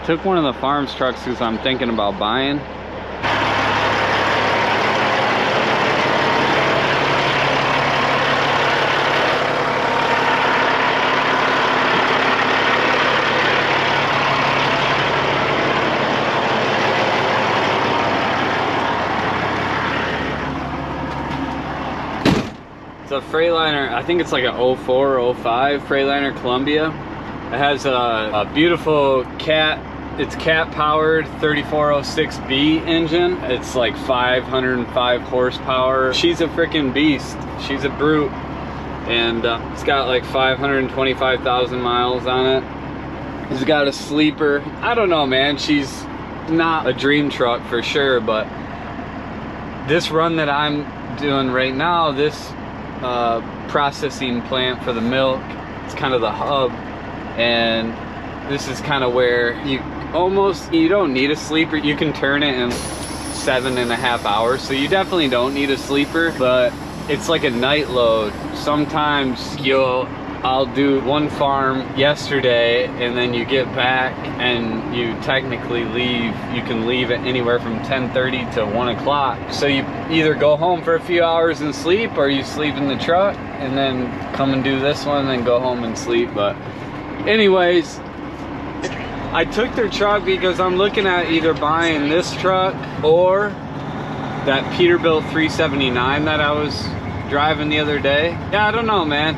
took one of the farms trucks because I'm thinking about buying. It's a Freightliner, I think it's like a 04 or 05 Freightliner Columbia. It has a beautiful it's cat powered 3406B engine. It's like 505 horsepower. She's a freaking beast. She's a brute. And it's got like 525,000 miles on it. It's got a sleeper. I don't know, man. She's not a dream truck for sure, but this run that I'm doing right now, this processing plant for the milk, it's kind of the hub, and this is kind of where you don't need a sleeper. You can turn it in 7.5 hours, so you definitely don't need a sleeper, but it's like a night load. Sometimes I'll do one farm yesterday, and then you get back and you technically leave. You can leave at anywhere from 10:30 to 1 o'clock. So you either go home for a few hours and sleep, or you sleep in the truck and then come and do this one and then go home and sleep. But anyways, I took their truck because I'm looking at either buying this truck or that Peterbilt 379 that I was driving the other day. Yeah, I don't know, man.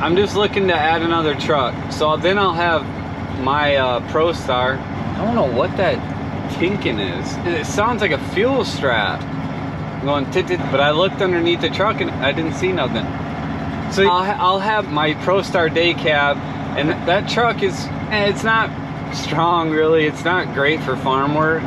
I'm just looking to add another truck. So then I'll have my ProStar. I don't know what that tinking is. It sounds like a fuel strap going tit-tit, but I looked underneath the truck and I didn't see nothing. So I'll have my ProStar day cab, and that truck it's not strong really. It's not great for farm work.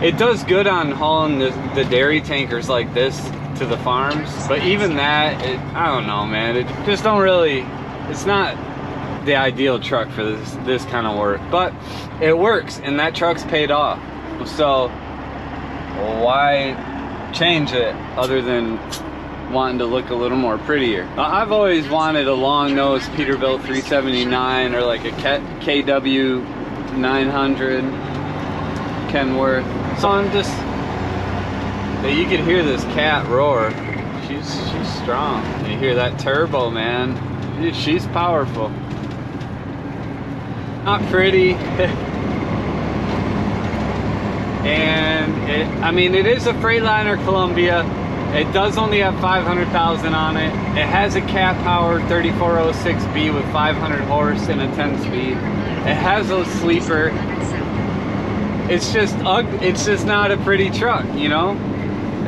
It does good on hauling the dairy tankers like this to the farms, but even that, I don't know, man. It just don't really, it's not the ideal truck for this kind of work, but it works, and that truck's paid off. So why change it other than wanting to look a little more prettier? I've always wanted a long nose Peterbilt 379 or like a KW 900 Kenworth. So I'm just, you can hear this cat roar. She's strong. You hear that turbo, man. She's powerful. Not pretty. And I mean, it is a Freightliner Columbia. It does only have 500,000 on it. It has a cat powered 3406B with 500 horse and a 10-speed. It has a sleeper. It's just ugly. It's just not a pretty truck, you know?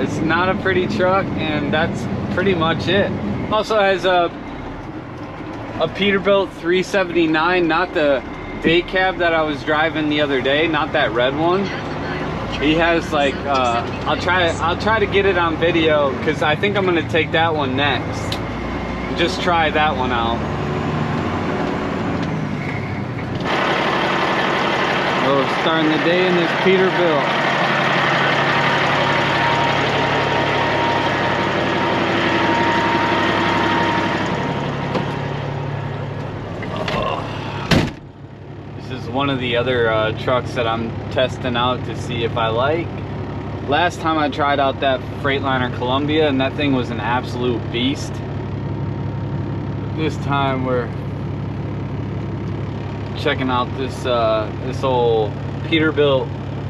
It's not a pretty truck, and that's pretty much it. Also has a Peterbilt 379, not the day cab that I was driving the other day, not that red one. He has like I'll try to get it on video, because I think I'm gonna take that one next. Just try that one out. Oh, starting the day in this Peterbilt. One of the other trucks that I'm testing out to see if I like. Last time I tried out that Freightliner Columbia, and that thing was an absolute beast. This time we're checking out this old Peterbilt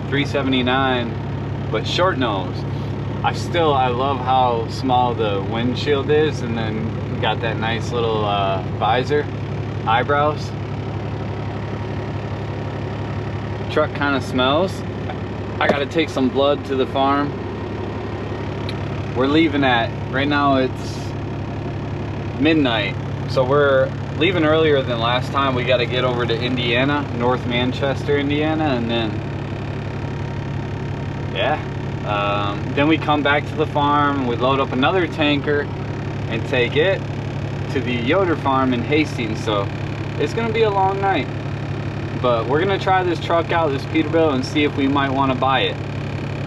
379, but short nose. I love how small the windshield is, and then got that nice little visor, eyebrows. Truck kind of smells. I gotta take some blood to the farm. We're leaving right now it's midnight, so we're leaving earlier than last time. We got to get over to Indiana, North Manchester, Indiana, and then then we come back to the farm. We load up another tanker and take it to the Yoder farm in Hastings. So it's gonna be a long night. But we're gonna try this truck out, this Peterbilt, and see if we might want to buy it.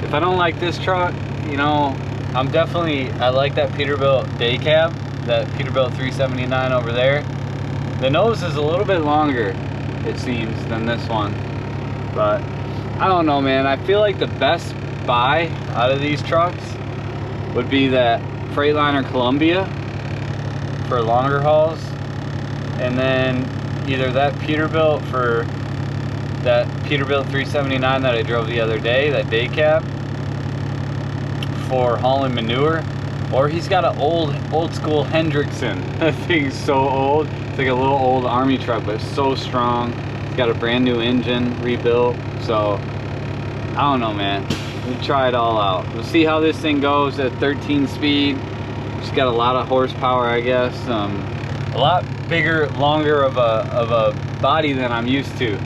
If I don't like this truck, you know, I like that Peterbilt day cab, that Peterbilt 379 over there. The nose is a little bit longer, it seems, than this one. But I don't know, man. I feel like the best buy out of these trucks would be that Freightliner Columbia for longer hauls, and then either that Peterbilt for that Peterbilt 379 that I drove the other day, that day cab, for hauling manure, or he's got an old school Hendrickson. That thing's so old. It's like a little old army truck, but it's so strong. It's got a brand new engine rebuilt. So I don't know, man. We'll try it all out. We'll see how this thing goes at 13 speed. It's got a lot of horsepower, I guess. A lot bigger, longer of a body than I'm used to.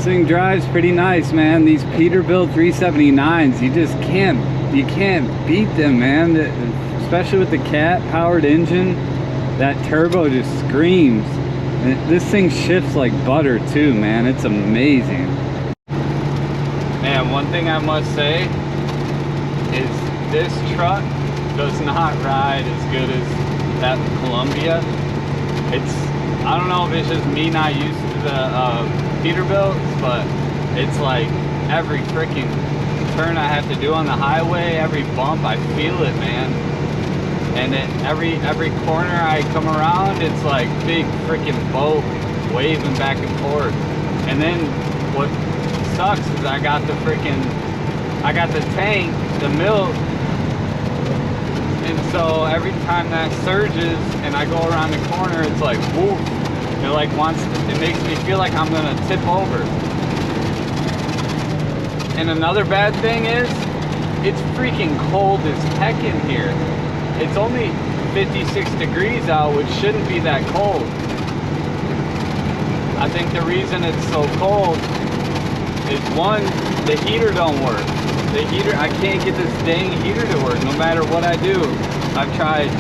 Thing drives pretty nice, man. These Peterbilt 379s, you can't beat them, man. Especially with the cat powered engine, that turbo just screams. And this thing shifts like butter too, man. It's amazing. Man, one thing I must say is this truck does not ride as good as that Columbia. I don't know if it's just me not used to the Peterbilts, but it's like every freaking turn I have to do on the highway, every bump, I feel it, man. And every corner I come around, it's like big freaking boat waving back and forth. And then what sucks is I got the tank, the milk, and so every time that surges and I go around the corner, it's like whoop. It makes me feel like I'm gonna tip over. And another bad thing is, it's freaking cold as heck in here. It's only 56 degrees out, which shouldn't be that cold. I think the reason it's so cold is, one, the heater don't work. I can't get this dang heater to work no matter what I do. I've tried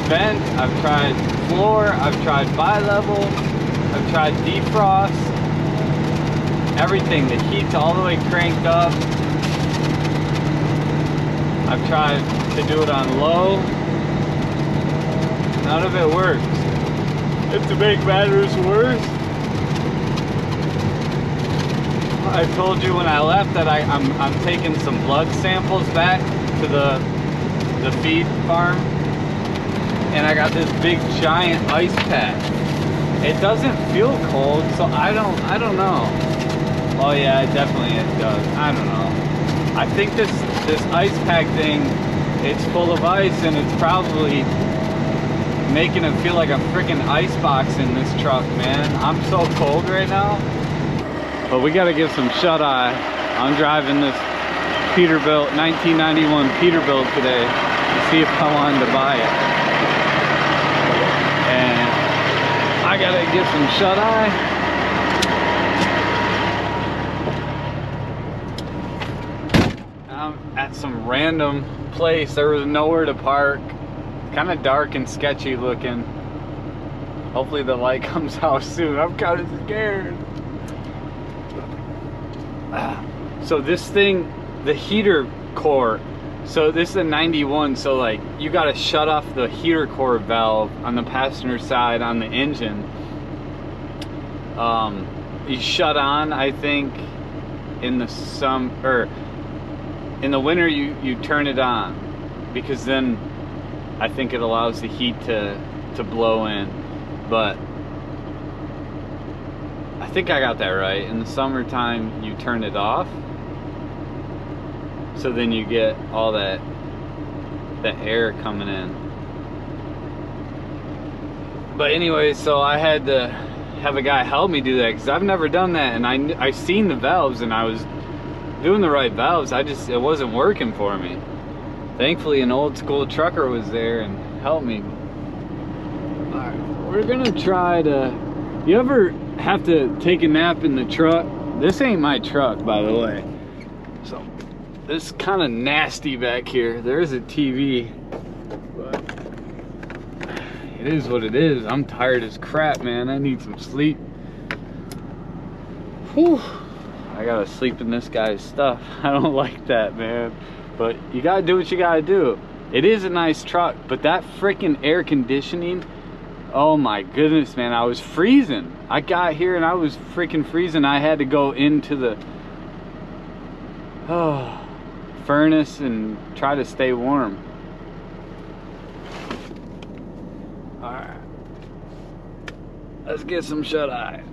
vent, I've tried floor, I've tried bi-level, I've tried defrost, everything. The heat's all the way cranked up. I've tried to do it on low. None of it works. And to make matters worse, I told you when I left that I'm taking some blood samples back to the feed farm, and I got this big giant ice pack. It doesn't feel cold, so I don't know. Oh yeah, it does. I don't know. I think this ice pack thing, it's full of ice, and it's probably making it feel like a freaking ice box in this truck, man. I'm so cold right now. But we gotta give some shut-eye. I'm driving this Peterbilt, 1991 Peterbilt today to see if I wanted to buy it. And I gotta get some shut-eye. I'm at some random place. There was nowhere to park. kind of dark and sketchy looking. Hopefully the light comes out soon. I'm kind of scared. So this thing, the heater core, so this is a 91, so like you got to shut off the heater core valve on the passenger side on the engine. You shut on, I think, in the in the winter you turn it on, because then I think it allows the heat to blow in. But I think I got that right. In the summertime you turn it off, so then you get all that air coming in. But anyway, so I had to have a guy help me do that, because I've never done that, and I seen the valves and I was doing the right valves. It wasn't working for me. Thankfully an old school trucker was there and helped me. Alright, we're gonna try to... You ever have to take a nap in the truck? This ain't my truck, by the way. So it's kind of nasty back here. There's a TV, but it is what it is. I'm tired as crap, man. I need some sleep. Whew. I gotta sleep in this guy's stuff. I don't like that, man. But you gotta do what you gotta do. It is a nice truck, but that freaking air conditioning, oh my goodness, man. I was freezing. I got here and I was freaking freezing. I had to go into the furnace and try to stay warm. Alright, let's get some shut-eye.